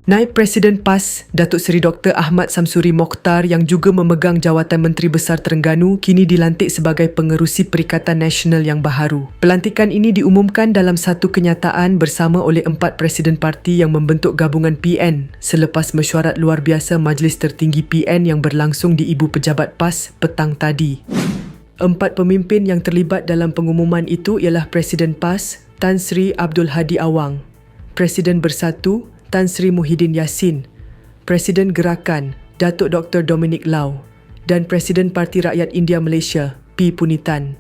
Naib Presiden PAS, Datuk Seri Dr. Ahmad Samsuri Mokhtar yang juga memegang jawatan Menteri Besar Terengganu kini dilantik sebagai pengerusi Perikatan Nasional yang baharu. Pelantikan ini diumumkan dalam satu kenyataan bersama oleh 4 Presiden Parti yang membentuk gabungan PN selepas mesyuarat luar biasa Majlis Tertinggi PN yang berlangsung di Ibu Pejabat PAS petang tadi. 4 pemimpin yang terlibat dalam pengumuman itu ialah Presiden PAS, Tan Sri Abdul Hadi Awang, Presiden Bersatu, Tan Sri Muhyiddin Yassin, Presiden Gerakan, Datuk Dr. Dominic Lau dan Presiden Parti Rakyat India Malaysia, P. Punitan.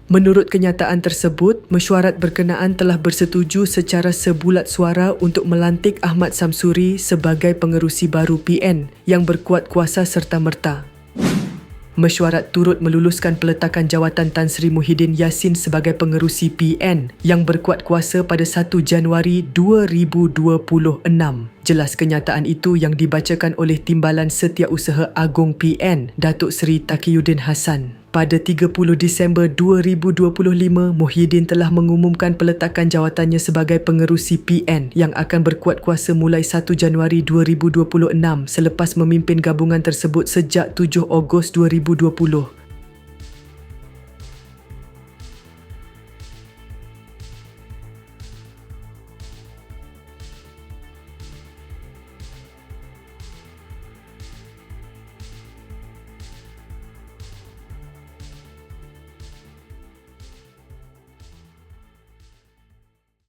Menurut kenyataan tersebut, mesyuarat berkenaan telah bersetuju secara sebulat suara untuk melantik Ahmad Samsuri sebagai pengerusi baru PN yang berkuat kuasa serta-merta. Mesyuarat turut meluluskan peletakan jawatan Tan Sri Muhyiddin Yassin sebagai pengerusi PN yang berkuat kuasa pada 1 Januari 2026. Jelas kenyataan itu yang dibacakan oleh Timbalan Setiausaha Agong PN, Datuk Seri Taqiyuddin Hassan. Pada 30 Disember 2025, Muhyiddin telah mengumumkan peletakan jawatannya sebagai pengerusi PN yang akan berkuat kuasa mulai 1 Januari 2026 selepas memimpin gabungan tersebut sejak 7 Ogos 2020.